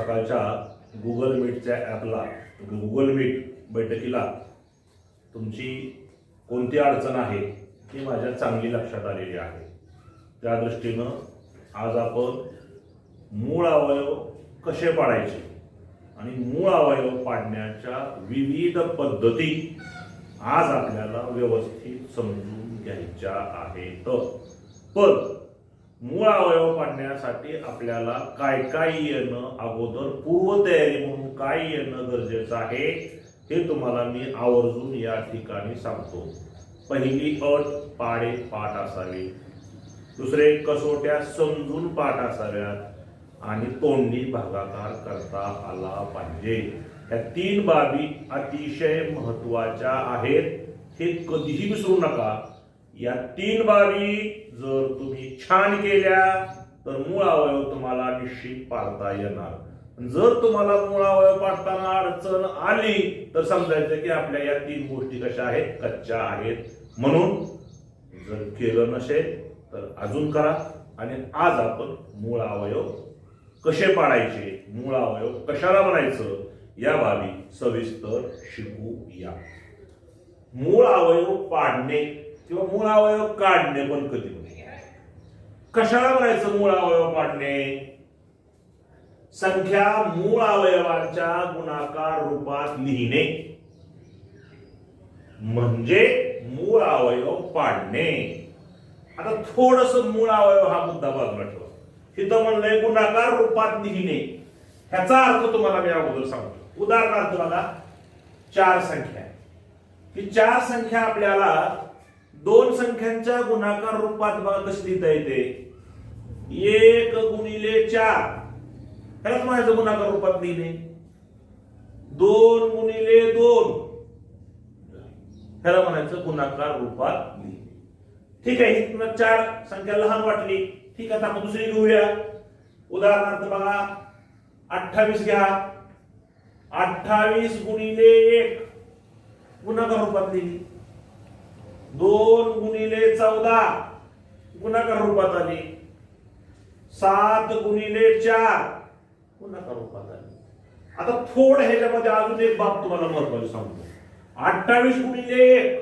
सकाळच्या Google मीटच्या ॲपला Google meet बैठकीला तुमची कोणती अडचण आहे ती माझ्या चांगली लक्षात आलेली आहे. त्या दृष्टीनं आज आपण मूळ अवयव कसे पाडायचे आणि मूळ अवयव पाडण्याच्या विविध पद्धती आज आपल्याला व्यवस्थित समजून घ्यायच्या आहेत. पण मूळ अवयव पाडण्यासाठी आपल्याला काय काय येणं, अगोदर पूर्वतयारी म्हणून काय येणं गरजेचं आहे हे तुम्हाला मी आवर्जून या ठिकाणी सांगतो. पहिली अट, पाढे पाठ असावे. दुसरे, कसोट्या समजून पाठ असाव्यात आणि तोंडी भागाकार करता आला पाहिजे. या तीन बाबी अतिशय महत्वाच्या आहेत, हे कधीही विसरू नका. या तीन बाबी जर तुम्ही छान केल्या तर मूळ अवयव तुम्हाला निश्चित पाडता येणार. जर तुम्हाला मूळ अवयव पाडताना अडचण आली तर समजायचं की आपल्या या तीन गोष्टी कशा आहेत, कच्च्या आहेत. म्हणून जर केलं नसेल तर अजून करा. आणि आज आपण मूळ अवयव कसे पाडायचे, मूळ अवयव कशाला म्हणायचं या बाबी सविस्तर शिकूया. मूळ अवयव पाडणे किंवा मूळ अवयव काढणे पण कधी कशाला म्हणायचं मूळ अवयव पाडणे? संख्या मूळ अवयवांच्या गुणाकार रूपात लिहिणे म्हणजे मूळ अवयव पाडणे. आता थोडस मूळ अवयव हा मुद्दा बाजूला ठेवा. तिथं म्हणलंय गुणाकार रूपात लिहिणे, ह्याचा अर्थ तुम्हाला मी अगोदर सांगतो. उदाहरणार्थ बघा, चार संख्या. ही चार संख्या आपल्याला दोन संख्यांच्या गुणाकार रूपात बघा कशी लिहिता येते. 1 गुणिले 4 ह्यालाच म्हणायचं गुणाकार रूपात लिहिणे. 2 गुणिले 2 ह्याला म्हणायचं गुणाकार रूपात लिहिणे. ठीक आहे, इथनं चार संख्या लहान वाटली. ठीक आहे, आपण दुसरी घेऊया. उदाहरणार्थ बघा, 28 घ्या. 28 गुणिले 1 गुणाकार रूपात लिहिली. 2 गुणिले 14 गुणाकार रूपात आली. 7 गुणिले 4 गुणाकार रूपात आली. आता थोडं ह्याच्यामध्ये अजून एक बाब तुम्हाला महत्वाची सांगतो. 28 गुणिले 1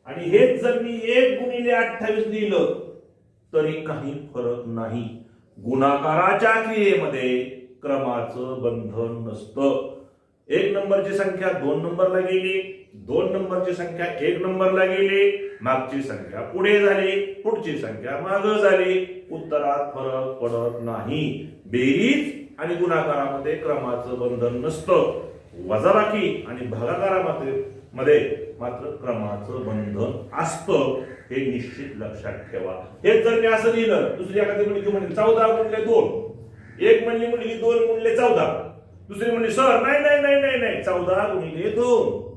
आणि हेच जर मी 1 गुणिले 28 लिहिलं तरी काही फरक नाही. गुणाकाराच्या क्रियेमध्ये क्रमाचं बंधन नसतं. 1 नंबरची संख्या 2 नंबरला गेली, 2 नंबरची संख्या 1 नंबरला गेली, मागची संख्या पुढे झाली, पुढची संख्या मागे झाली, उत्तरात फरक पडत नाही. बेरीज आणि गुणाकारामध्ये क्रमाचं बंधन नसतं. वजाबाकी आणि भागाकारामध्ये मात्र क्रमाचं बंधन असतं. हे निश्चित लक्षात ठेवा. हेच जर मी असं लिहिलं, दुसरी एखादी मुलगी म्हणली 14 गुणिले 2, एक म्हणली मुलगी 2 गुणिले 14, दुसरी म्हणली सर नाही नाही नाही नाही नाही 14 गुणिले 2.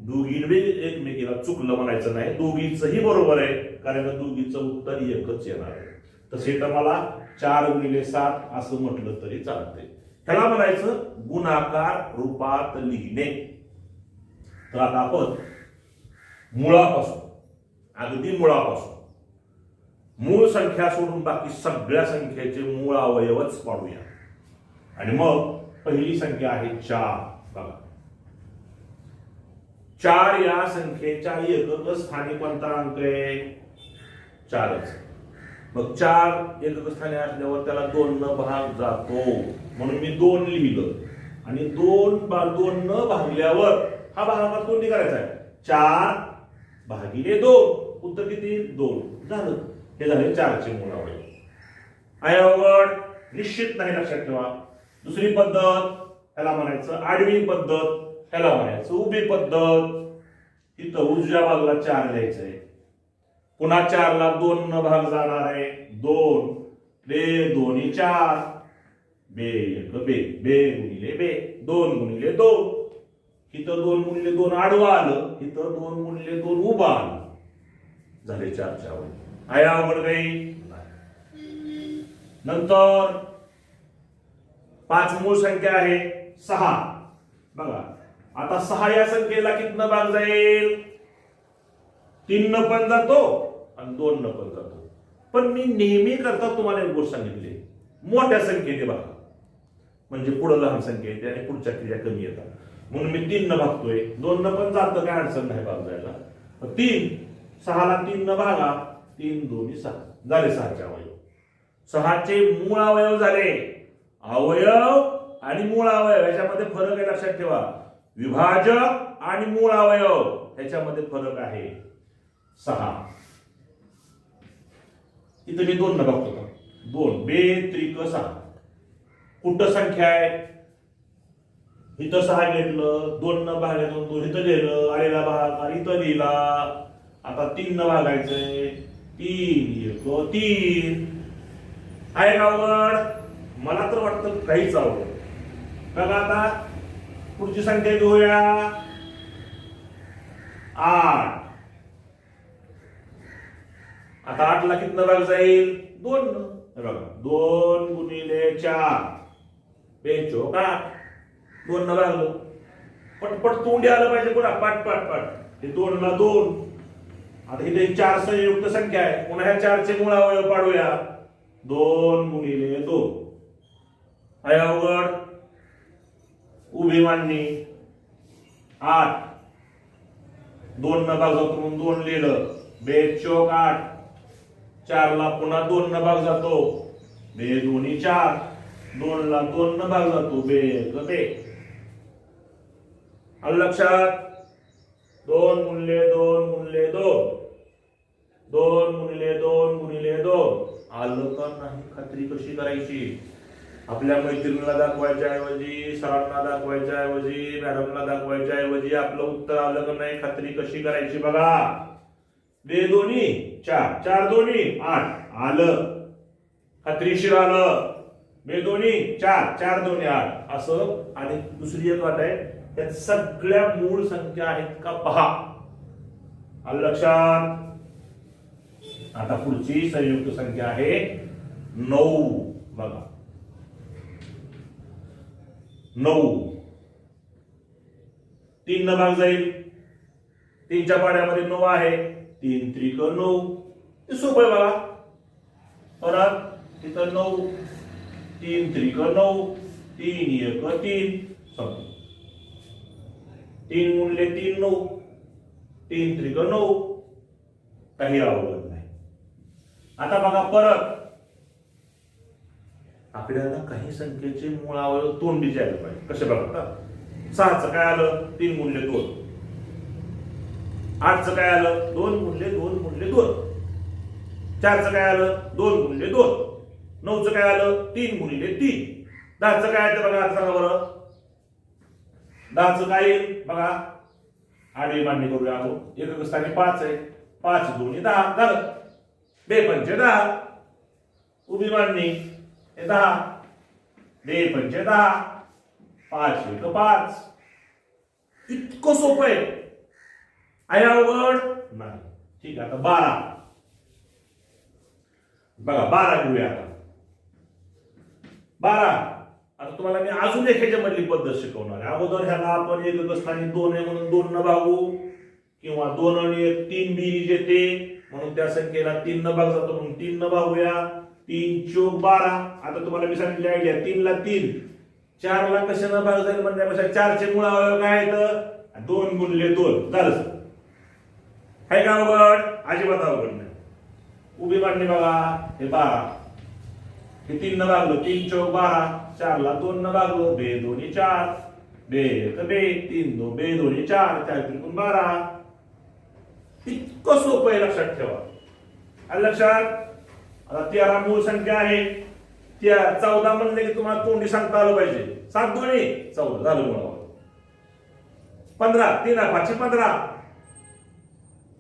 दोघींनी एकमेकीला चुकलं म्हणायचं नाही, दोघींचंही बरोबर आहे, कारण दोघींचं उत्तर एकच येणार आहे. तसे तर मला 4 गुणिले 7 असं म्हटलं तरी चालतंय. ह्याला म्हणायचं गुणाकार रूपात लिहिणे. तर आता आपण मुळापासून, अगदी मुळापासून, मूळ संख्या सोडून बाकी सगळ्या संख्येचे मूळ अवयवच पाडूया. आणि मग पहिली संख्या आहे 4. बघा, 4 या संख्येच्या एकक स्थानी कोणता अंक आहे? 4च. मग 4 एकक स्थानी असल्यावर त्याला 2 न भाग जातो, म्हणून मी 2 लिहिलं. आणि 2 न भागल्यावर हा भागाकार कोणती करायचा आहे? 4 भागिले 2. उत्तर किती? 2 झालं. हे झाले 4चे मूळ अवयव. आहे अवघड? निश्चित नाही, लक्षात ठेवा. दुसरी पद्धत, ह्याला म्हणायचं आडवी पद्धत, ह्याला म्हणायचं उभी पद्धत. इथं उजव्या बाजूला 4 लिहायचंय. पुन्हा 4 ला 2 न भाग जाणार आहे. 2 बे 2 4 बे 1 बे बे गुणिले बे 2 गुणिले 2. इथं 2 गुणिले 2 आडवा आलं, इथं 2 गुणिले 2 उभा आलं. झाले 4चे अवयव. आहे अवघड काही? नंतर 5 मूळ संख्या आहे 6. बघा, आता 6 या संख्येला कितनं भाग जाईल? 3 न पण जातो आणि 2 न पण जातो. पण मी नेहमी करता तुम्हाला एक गोष्ट सांगितली, मोठ्या संख्येने बघा. म्हणजे पुढे लहान संख्या येते आणि पुढच्या क्रिया कमी येतात म्हणून मी 3 न भागतोय. 2 न पण चालतं, काय अडचण नाही भागायला. 3 6 ला 3 न भागा, 3 2 6 झाले 6चे अवयव. 6चे मूळ अवयव झाले. अवयव आणि मूळ अवयव याच्यामध्ये फरक आहे, लक्षात ठेवा. विभाजक आणि मूळ अवयव ह्याच्यामध्ये फरक आहे. 6 इथं मी 2 न बघतो. 2 त्रिक 6 कुठं संख्या आहे? इथं 6 घेतलं, 2 न भागायचं, 2 इथं लिहिलं, आलेला भाग आणि इथं लिहिला. आता 3 न भागायचंय, 3 3 आहे का अवघड? मला तर वाटतं काहीच अवघड. बघा आता पुढची संख्या घेऊया. 8. आता 8 ला कितना भाग जाईल? 2 न. बघा 2 गुणिले 4 बेचो का 2 न भागलं. पटपट तोंडी आलं पाहिजे पुन्हा, पाट पाट पाट. हे 2 ला 2. आता इथे 4 संयुक्त संख्या आहे, पुन्हा ह्या 4चे मूळ अवयव पाडूया. 2 गुणिले 2 आहे अवघड. उभी मांडणी. 8 2 न भाग जातो म्हणून 2 लिहिलं. बेचोक 8. 4 ला पुन्हा 2 न भाग जातो. बे दोन्ही 4. 2 ला 2 न भाग जातो. बे बे. आलं लक्षात? 2 गुणिले 2 गुणिले 2. 2 गुणिले 2 गुणिले 2. आलं का नाही? खात्री कशी करायची? आपल्या मैत्रिणीला दाखवायच्या ऐवजी, सरांना दाखवायच्या ऐवजी, मॅडमला दाखवायच्या ऐवजी आपलं उत्तर आलं का नाही खात्री कशी करायची बघा. 2 दोन्ही 4, 4 दोन्ही 8 आलं, खात्रीशीर आलं. 2 दोन्ही 4, 4 दोन्ही 8 असं. आणि दुसरी एक वाट आहे, त्यात सगळ्या मूळ संख्या आहेत का पहा. आलं लक्षात? आता पुढची संयुक्त संख्या आहे 9. बघा 9 3 न भाग जाईल. 3च्या पाड्यामध्ये 9 आहे. 3 त्रिक 9. हे सोपं आहे बघा. परत तिथं 9. 3 त्रिक 9. 3 1 3 संपलं. 3 गुणिले 3 9. 3 त्रिक 9. काही अवघड नाही. आता बघा परत आपल्याला काही संख्येचे मूळ अवयव तोंडी जायला पाहिजे. कसे बघा 6चं काय आलं? 3 गुणिले 2. 8चं काय आलं? 2 गुणिले 2 गुणिले 2. 4चं काय आलं? 2 गुणिले 2. 9चं काय आलं? 3 गुणिले 3. 10चं काय आहे बघा, सांगा बरं. 10चं काय येईल बघा. आडवी मांडणी करूया आपण. एकक स्थानी 5 आहे. 5 दोन्ही 10 झालं. 2 पंचे 10. उभी मांडणी 10. 2 पंचे 10. 5 1 5. इतकं सोपं आहे अवघड नाही. ठीक आहे. आता 12 बघा. 12 घेऊया आता. 12 आता तुम्हाला मी अजून एक ह्याच्यामधली पद्धत शिकवणार आहे. अगोदर ह्याला आपण एकक स्थानी 2 आहे म्हणून 2 न भागू, किंवा 2 आणि 1 3 बेरीज येते म्हणून त्या संख्येला 3 न भाग जातो म्हणून 3 न भागूया. 3 चौक 12. आता तुम्हाला मी सांगितलं आयडिया. 3 ला 3. 4 ला कशानं भाग जाईल म्हणण्यापेक्षा 4चे मूळ अवयव काय आहेत? 2 गुणिले 2 झालं. आहे का अवघड? अजिबात अवघड नाही. उभी मांडणी बघा. हे 12 हे 3 न भागलं. 3 चौक 12. 4 ला 2 न भागलं. 2 दोन्ही 4. 2 1 2. 3 2 2 दोन्ही 4. 4 त्रिकोण 12. इतकं सोपं आहे, लक्षात ठेवा. आणि लक्षात आता 13 मूळ संख्या आहे. 14 म्हणले की तुम्हाला तोंडी सांगता आलं पाहिजे. 7 दोन्ही 14 झालं मुळावर. 15 3 5 15.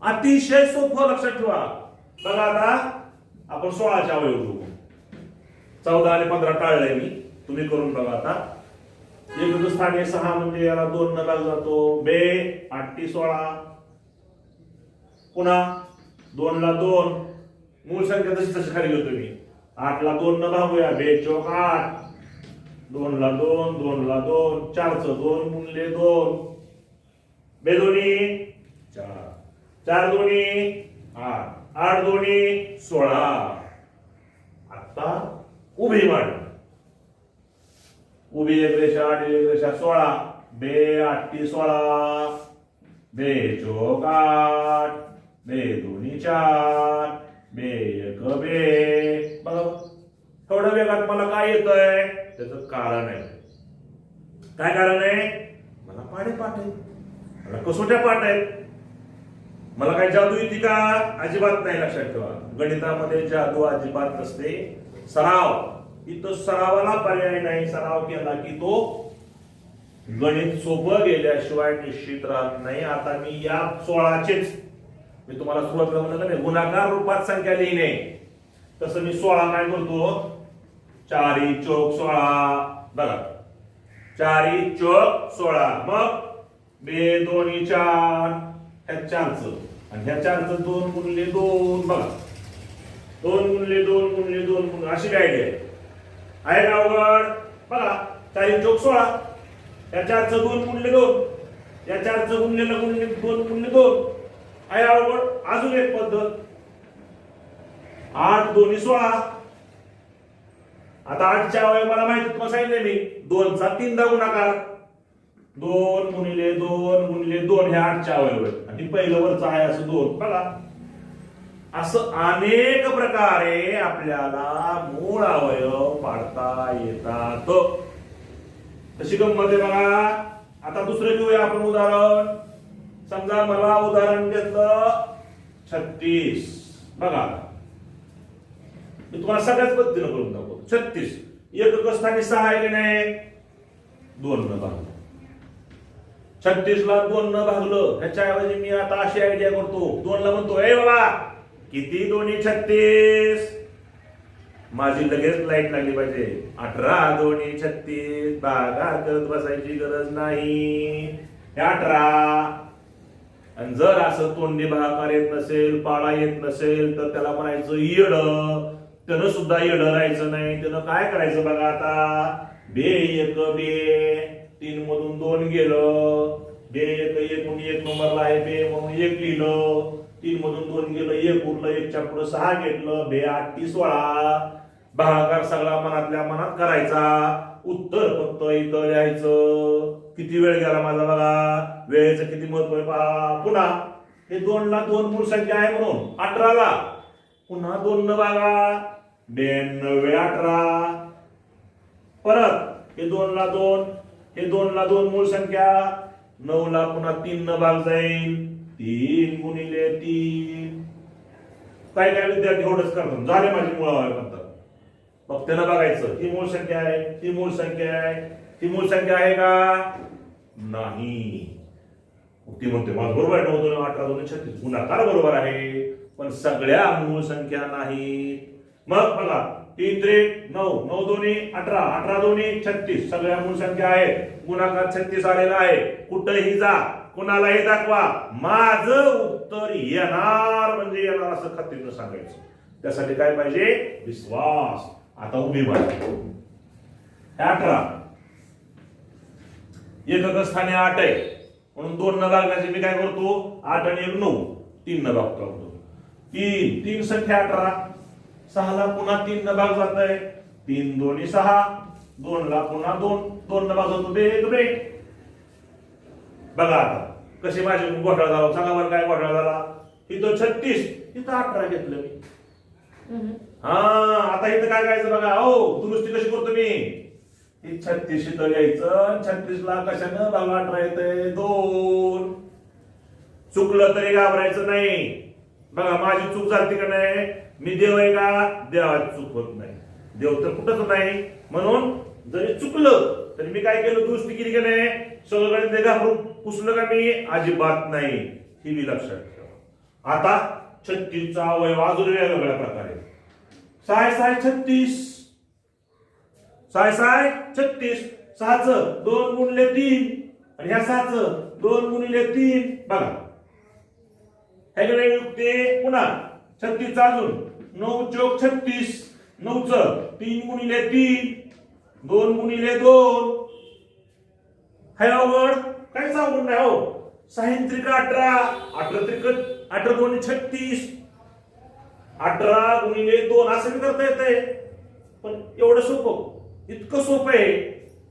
अतिशय सोपं, लक्षात ठेवा. बघा आता आपण 16च्या अवयव घेऊ. 14 आणि 15 टाळलंय मी, तुम्ही करून बघा. आता एकक स्थानी 6 म्हणजे याला 2 न भाग जातो. 2 8 16. पुन्हा 2 ला 2. मूळ संख्या तशी तशी खाली घेतो मी. 8 ला 2 न भागूया. 2 चौक 8. 2 ला 2 2 ला 2. 4चं 2 गुणिले 2. 2 दोन्ही 4. 4 दोन्ही 8. 8 दोन्ही 16. आता उभी मांडणी. उभी एक रेषा आडवी एक रेषा 16 बे 8 16 बे चोक 8 बे दोन्ही 4 बे एक बे. बघा थोड्या वेगात मला काय येतंय त्याचं कारण आहे. काय कारण आहे? मला पाढे पाठ आहेत, मला कसोट्या पाठ आहेत. मला काय जादू येते का? अजिबात नाही. लक्षात ठेवा गणितामध्ये जादू अजिबात नसते. सराव, इथं सरावाला पर्याय नाही. सराव केला की तो गणित सोपं गेल्याशिवाय निश्चित राहत नाही. आता मी या 16चेच मी तुम्हाला सुरुवातीला म्हणलं नाही गुणाकार रूपात संख्या लिहिणे, तसं मी 16 काय करतो 4 चौक 16. बघा 4 चौक 16 मग बे दोन्ही 4 ह्या 4चं आणि ह्या 4चं 2 गुणिले 2. बघा 2 गुणिले 2 गुणिले 2 अशी काय आहे का अवघड? बघा 4 चौक 16 या 4चं 2 गुणिले 2 या 4चं गुणलेलं गुणिले 2 गुणिले 2 आहे अवघड. अजून एक पद्धत 8 दोन्ही 16. आता 8च्या अवयव मला माहिती तुम्हाला सांगितले मी 2चा 3दा गुणाकार 2 गुणिले 2 गुणिले 2 हे 8च्या अवयव आहेत आणि पहिलं वरचं आहे असं 2. बघा असं अनेक प्रकारे आपल्याला मूळ अवयव पाडता येतात. तशी गंमत आहे बघा. आता दुसरं घेऊया आपण उदाहरण. समजा मला उदाहरण घेतलं 36. बघा मी तुम्हाला सगळ्याच पद्धतीनं करून दाखवतो. 36 एकक स्थानी 6 आहे की नाही? 2 न भागलं. 36 ला 2 न भागलं ह्याच्याऐवजी मी आता अशी आयडिया करतो. 2 ला म्हणतो ए बाबा किती दोन्ही 36. माझी लगेच लाईट लागली पाहिजे. 18 दोन्ही 36 भागाकार करत बसायची गरज नाही. 18 आणि जर असं तोंडी भागाकार येत नसेल पाळा येत नसेल तर त्याला म्हणायचं येड. त्यानं सुद्धा येड राहायचं नाही. त्यानं काय करायचं बघा आता बे एक बे 3 मधून 2 गेलं. बे एक म्हणून 1 नंबरला आहे बे म्हणून 1 लिहिलं. 3 मधून 2 गेलं 1 उरलं 1च्या पुढे 6 घेतलं. बे 8 16 भागाकार सगळा मनातल्या मनात करायचा. उत्तर फक्त इथं लिहायचं. किती वेळ गेला माझा बघा. वेळेचं किती महत्व आहे पहा. पुन्हा हे 2 ला 2 मूळ संख्या आहे म्हणून 18 ला पुन्हा 2 न भागा 92 18. परत हे 2 ला 2 हे 2 ला 2 मूळ संख्या 9 ला पुन्हा 3 न भाग जाईल 3 गुणिले 3. काय काय विद्यार्थी एवढंच करतात. झाले माझी मुळावर करतात. मग त्यानं बघायचं ही मूळ संख्या आहे ही मूळ संख्या आहे ही मूळ संख्या आहे का नाही. ती म्हणते माझं बरोबर आहे 9 2 18 2 36 गुणाकार बरोबर आहे पण सगळ्या मूळ संख्या नाहीत. मग बघा 3 3 9 9 दोन्ही 18 18 दोन्ही 36 सगळ्या मूळ संख्या आहेत. गुणाकार 36 आलेला आहे. कुठेही जा कुणालाही दाखवा माझं उत्तर येणार म्हणजे येणार असं खात्रीनं सांगायचं. त्यासाठी काय पाहिजे विश्वास. आता उभी बाजू 18 एकक स्थानी 8 आहे म्हणून 2 न भागण्याचे मी काय करतो 8 आणि 1 9 3 न भागतो. 3 3 संख्या 18 6 ला पुन्हा 3 न भाग जात आहे 3 दोन्ही 6 2 ला पुन्हा 2 2 न भाग जातो बे एक बे. बघा आता कशी माझी घोटाळा झाला सांगा बरं काय घोटाळा झाला. इथं 36 इथं 18 घेतलं मी. हा आता इथं काय करायचं बघा. हो दुरुस्ती कशी करतो मी 36 इथं घ्यायचं 36 ला कशानं बघा 18 येतंय 2. चुकलं तरी घाबरायचं नाही. बघा माझी चूक झाली का नाही. मी देव आहे का देवाची चूक होत नाही. देव तर कुठंच नाही म्हणून जरी चुकलं तरी मी काय केलं दुरुस्ती केली का नाही. सगळं घाबरून पुसलं का मी अजिबात नाही. ही मी लक्षात ठेवा. आता 36 चा अवयव अजून वेगवेगळ्या प्रकारे 6 6 36 6 6 36 6चं 2 गुणिले 3 आणि ह्या 6चं 2 गुणिले 3. बघा हे युक्ती पुन्हा 36 चा अजून 9 चौक 36 9चं 3 गुणिले 3 2 गुणिले 2. हे अवघड काहीच अवघड नाही हो. 6 त्रिक 18 18 त्रिक 18 दोन्ही 36 18 गुणिले 2 असं करता येतंय. पण एवढं सोपं इतकं सोपं आहे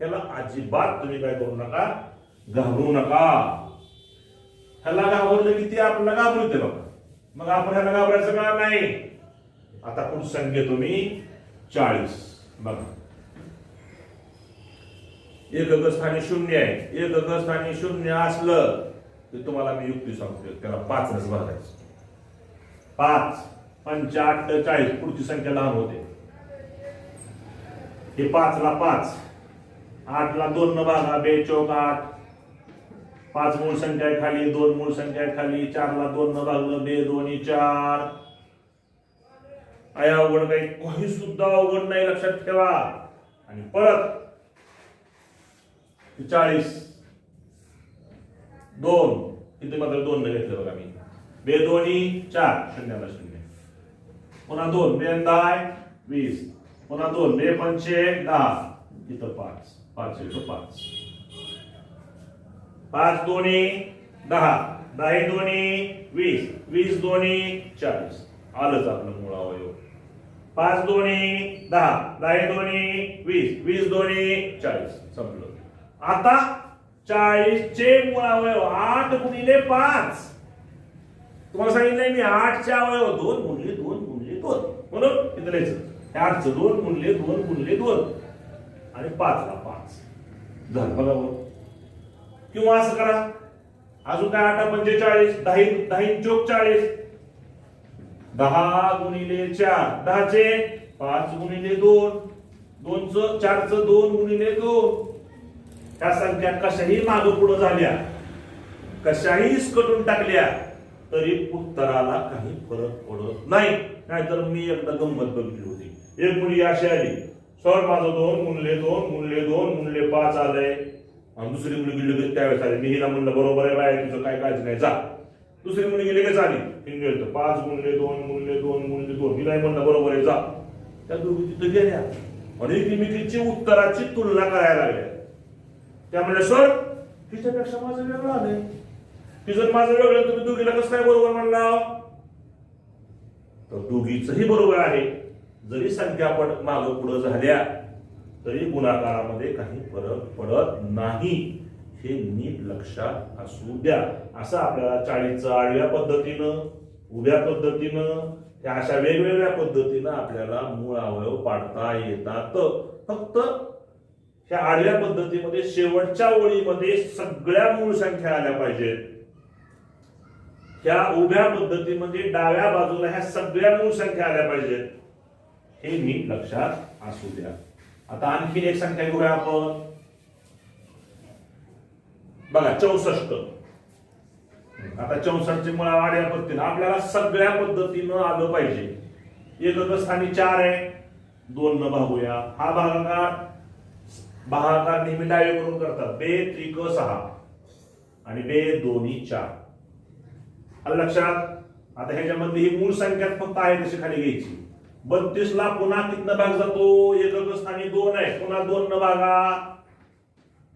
त्याला अजिबात तुम्ही काय करू नका, घाबरू नका. ह्याला घाबरलं की ते आपल्याला घाबरते बघा. मग आपण ह्याला घाबरायचं का नाही. आता पुढची संख्या तुम्ही 40 बघा. एकक स्थानी 0 आहे. एकक स्थानी 0 असलं तर तुम्हाला मी युक्ती सांगतो, त्याला 5 भरायचं. 5 5 8 40. पुढची संख्या लहान होते. हे 5 ला 5, 8 ला 2 न भागा, 2 चौक 8. 5 मूळ संख्या आहे खाली, 2 मूळ संख्या आहे खाली. 4 ला 2 न भागलं, 2 2 4. आहे अवघड काही सुद्धा अवघड नाही, लक्षात ठेवा. आणि परत 40 2 इथे मात्र 2 न घेतलं बघा मी. 2 2 4 0 0. पुन्हा 2 2 10 20. पुन्हा 2 2 5 10. इथं 5 5 1 5. 5 2 10. 10 2 20. 20 2 40. आलंच आपलं मूळ अवयव. 5 2 10. 10 2 20. 20 2 40. संपलं. आता 40 चे मूळ अवयव 8 गुणिले 5. तुम्हाला सांगितलंय मी 8 चे अवयव 2 गुणिले 2 गुणिले 2. म्हणून इथं लिहायचं 8 चं 2 गुणिले 2 गुणिले 2 आणि 5 ला 5 झालं बघा. किंवा असं करा, अजून काय 8 45. 10 चौक 40. 10 गुणिले 4 10 चे 5 गुणिले 2. 2 चं 4 चं 2 गुणिले 2. त्या संख्या कशाही मागे पुढे झाल्या, कशाही कटून टाकल्या तरी उत्तराला काही फरक पडत नाही. नाहीतर मी एकदा गंमत बघितली होती. एक मुलगी अशी आली, सर माझं 2 गुणिले 2 गुणिले 2 गुणिले 5 आलंय. आणि दुसरी मुलगी लगेच त्यावेळेस आली. मी हिला म्हणलं बरोबर आहे बाय, तुझं काय काळजी नाही, जा. दुसरी मुलगी लगेच आली. 5 गुणिले 2 गुणिले 2 गुणिले 2. हिला म्हणलं बरोबर आहे, जा. त्या दोघी तिथं गेल्या आणि एकमेकीची उत्तराची तुलना करायला लागल्या. त्या म्हणल्या सर तिच्यापेक्षा माझं वेगळं आलंय. तिचं माझं वेगळं, तुम्ही दोघीला कसं काय बरोबर म्हणला. तर दोघीचंही बरोबर आहे. जरी संख्या मागं पुढं झाल्या तरी गुणाकारामध्ये काही फरक पडत नाही. हे नीट लक्षात असू द्या. असं आपल्याला 40चं आडव्या पद्धतीनं, उभ्या पद्धतीनं, त्या अशा वेगवेगळ्या पद्धतीनं आपल्याला मूळ अवयव पाडता येतात. फक्त ह्या आडव्या पद्धतीमध्ये शेवटच्या ओळीमध्ये सगळ्या मूळ संख्या आल्या पाहिजेत. ह्या उभ्या पद्धतीमध्ये डाव्या बाजूला ह्या सगळ्या मूळ संख्या आल्या पाहिजेत. हे नीट लक्षात असू द्या. आता आणखी एक संख्या घेऊया आपण. बघा 64. आता 64 चे मूळ आडव्या पद्धतीनं आपल्याला सगळ्या पद्धतीनं आलं पाहिजे. एकक स्थानी 4 आहे, 2 न भागूया. हा भागाकार नेहमी डावीकडून करतात. 2 त्रिक 6 आणि 2 2 4. आलं लक्षात. आता ह्याच्यामध्ये ही मूळ संख्या फक्त आहे तशी खाली घ्यायची. 32 ला पुन्हा कितनं भाग जातो. एकक स्थानी 2 आहे, पुन्हा 2 न भागा.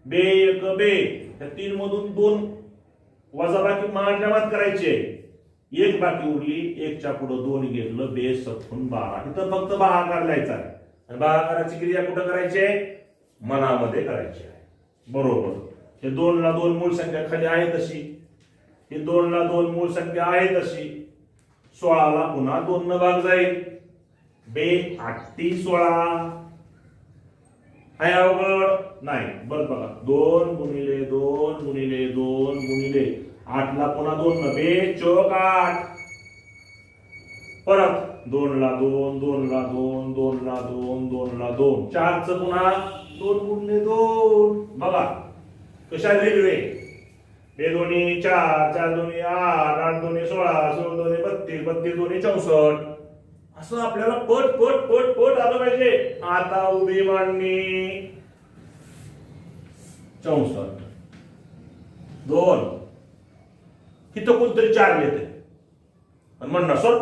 2 1 2. त्या 3 मधून 2 वजाबाकी मांडल्यावर करायचे. 1 बाकी उरली. 1 च्या पुढे 2 घेतलं. 2 7 12. इथं फक्त भागाकार लिहायचा आहे. आणि भागाकाराची क्रिया कुठं करायची आहे, मनामध्ये करायची आहे. बरोबर. हे 2 ला 2 मूळ संख्या खाली आहे तशी. हे 2 ला 2 मूळ संख्या आहे तशी. 16 ला पुन्हा 2 न भाग जाईल. 2 8 16. आहे अवघड नाही. बरं बघा 2 गुणिले 2 गुणिले 2 गुणिले 8 ला पुन्हा 2 न 2 चौक 8. परत 2 ला 2 2 ला 2 2 ला 2 2 ला 2. 4 च पुन्हा 2 गुणिले 2. बघा कशा रेल्वे. 2 2 4 4 2 8 8 2 16 16 2 32 32 2 64. असं आपल्याला पट पट पट पट आलं पाहिजे. आता उभी मांडणी 64 2. इथं कोणतरी 4 लिहिते पण म्हणणार सर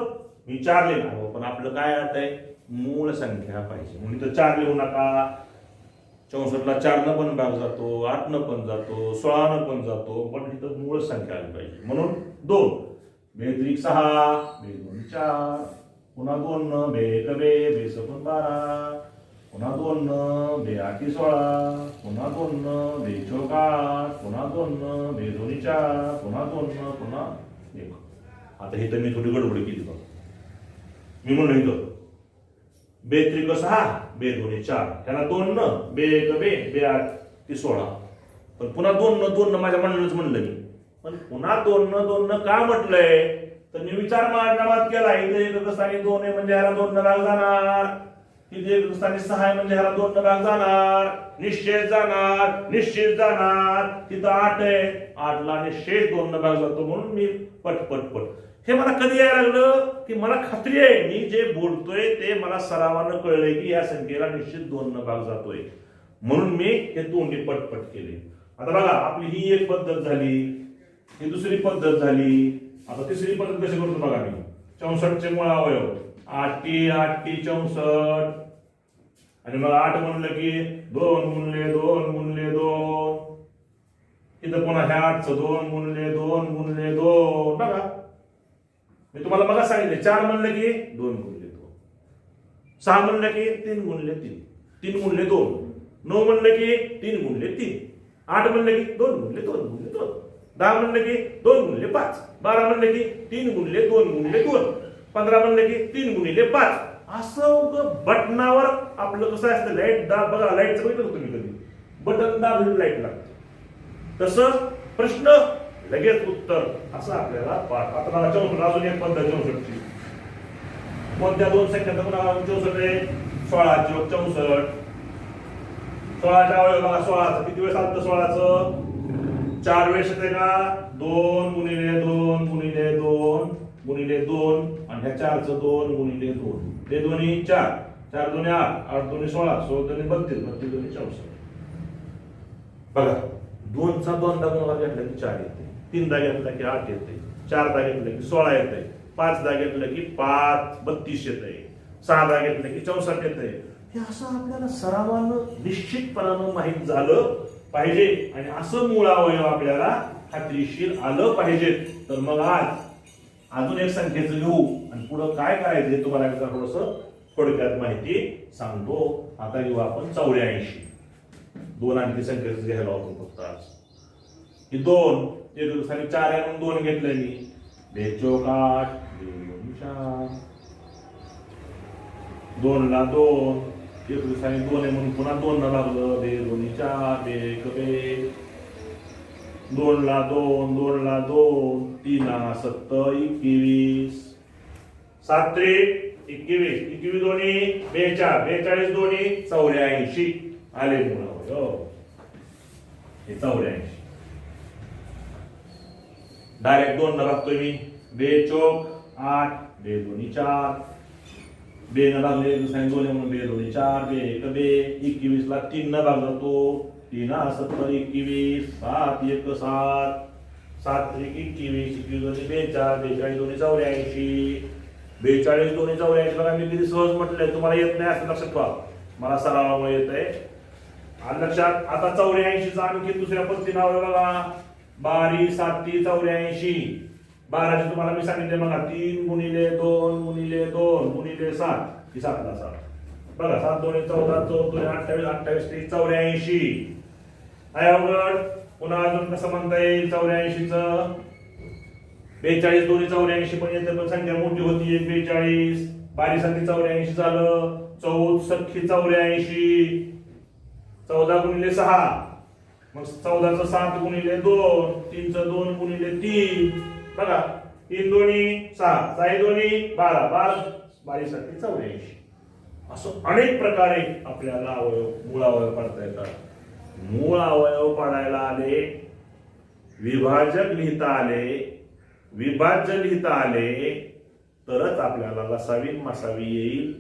मी 4 लिहिणार, पण आपलं काय अर्थ आहे, मूळ संख्या पाहिजे. म्हणून इथं 4 लिहू नका. 64 ला 4 न पण भाग जातो, 8 न पण जातो, 16 न पण जातो, पण इथं मूळ संख्या आली पाहिजे. म्हणून 2 2 त्रिक 6 2 2 4 पुन्हा 2 न 2 1 2 2 7 12 पुन्हा 2 न, बे 8 16, पुन्हा 2 न, बे 4 8, पुन्हा 2 न, बे 2 4, पुन्हा 2 न, पुन्हा 1. आता हे तर मी थोडी गडबड केली बघ. मी म्हणलो इथं बे 3 6, बे 2 4, त्याला 2 न, बे 1 बे 8 ती 16. पण पुन्हा 2 न माझ्या म्हणलंच म्हणलं मी. पण पुन्हा 2 न का म्हटलंय तर मी विचार मांडण्यात केला. इथे एक स्थानी 2 आहे म्हणजे ह्याला 2 न भाग जाणार, इथे एक स्थानी 6 आहे म्हणजे ह्याला 2 न भाग जाणार, निश्चित जाणार. तिथं 8 आहे, 8 ला निश्चित 2 न भाग जातो. म्हणून मी पट हे मला कधी यायला लागलं की मला खात्री आहे मी जे बोलतोय ते मला सरावानं कळलंय की या संख्येला निश्चित 2 न भाग जातोय. म्हणून मी हे तोंडी पटपट केले. आता बघा आपली ही एक पद्धत झाली, ही दुसरी पद्धत झाली. आता तिसरी पद्धत कशी करतो बघा मी. 64 चे मूळ अवयव 8 टी 64 आणि मग 8 म्हणलं की 2 गुणले 2 इथं पुन्हा ह्या 8चं 2 गुणले 2 बघा. मी तुम्हाला बघा सांगितले 4 म्हणलं की 2 गुणले 2, 6 म्हणलं की 3 गुणले 3 गुणले 2, 9 म्हणलं की 3 गुणले 3, 8 म्हणलं की 2 गुणले 2, 10 म्हणलं की 2 गुणले 5, 12 म्हणलं की 3 गुणले 2, 15 म्हणलं की 3 गुणिले 5. असं बटनावर आपलं कसं असतं लाईट दाब बघा. लाईटचं बघितलं तुम्ही कधी बटन दाबून लाईट लागते तसं प्रश्न लगेच उत्तर असं आपल्याला पाठ. आता मला 64 अजून एक पद्धत 64ची. कोणत्या 2 संख्येचा पुन्हा 64 आहे 16 + 64. 16च्या अवयव बघा 16चं किती वेळ चालतं 16चं 4 वेळेस येते का 2 गुणिले 2 आणि ह्या 4चं 2 गुणिले 2 ते दोन्ही 4 4 दोन्ही 8 8 दोन्ही 16 16 दोन्ही 32 32 दोन्ही 64. बघा 2चा 2दा गुणाकार घेतला की 4 येते, 3दा घेतला की 8 येते, 4दा घेतला की 16 येते, 5दा घेतलं की 5 32 येते, 6दा घेतलं की 64 येते. हे असं आपल्याला सरावानं निश्चितपणानं माहीत झालं पाहिजे आणि असं मूळ अवयव आपल्याला खात्रीशीर आलं पाहिजे. तर मग आज अजून एक संख्येचं घेऊ आणि पुढं काय करायचं तुम्हाला एकदा थोडंसं थोडक्यात माहिती सांगतो. आता घेऊ आपण 84. 2 अंकी संख्येचं घ्यायला होतो फक्त आज. ही 2 एक दिवसाने 4 आहे म्हणून 2 घेतले मी. 2 चौक 8 2 4 2 ला 2 एक दिवसाने 2 आहे म्हणून पुन्हा 2 न लागलं 2 4 1 2 ला 2 3 7 21 7 21 21 दोन्ही 42 42 दोन्ही 84 आले मूळ हे 84. डायरेक्ट 2 न लागतोय मी. 2 चौक 8 2 2 4 2 न लागले दुसऱ्या 2 म्हणून 2 2 4 2 21 ला 3 न लागला तो 3 7 21 7 1 7 7 21 21 2 42 42 2 84 42 2 84. बघा मी किती सहज म्हटलंय तुम्हाला येत नाही असं लक्षात ठेवा. मला सरावामुळे येत आहे आणि लक्षात. आता 84चा आणखी दुसऱ्या पद्धतीने नाव बघा. 12 7 84. 12चे तुम्हाला मी सांगितले बघा 3 गुणिले 2 गुणिले 2 गुणिले 7 ही 7 ला 7 बघा 7 2 14 14 28 28 84 आहे अवघड. पुन्हा अजून कसं म्हणता येईल 84चं 42 2 84 पण येते पण संख्या मोठी होती 42 12 7 84 झालं 14 सख्खी 84 14 गुणिले 6 मग 14चं 7 गुणिले 2 3चं 2 गुणिले 3 बघा 3 दोन्ही 6 6 दोन्ही 12 12 साठी 84. असं अनेक प्रकारे आपल्याला मूळ अवयव पाडता येतात. मूळ अवयव पाडायला आले, विभाजक लिहिता आले, विभाज्य लिहिता आले तरच आपल्याला लसावी मासावी येईल.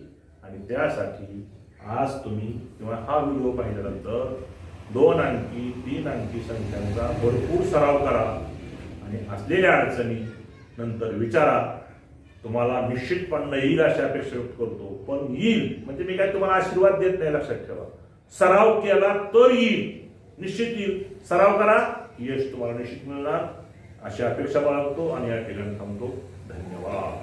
आणि त्यासाठी आज तुम्ही किंवा हा व्हिडिओ पाहिल्यानंतर 2 अंकी 3 अंकी संख्यांचा भरपूर सराव करा आणि असलेल्या अडचणी नंतर विचारा. तुम्हाला निश्चितपणे येईल अशी अपेक्षा व्यक्त करतो. पण येईल म्हणजे मी काय तुम्हाला आशीर्वाद देत नाही, लक्षात ठेवा. सराव केला तर येईल, निश्चित येईल. सराव करा, यश तुम्हाला निश्चित मिळणार अशी अपेक्षा बाळगतो आणि या ठिकाणी थांबतो. धन्यवाद.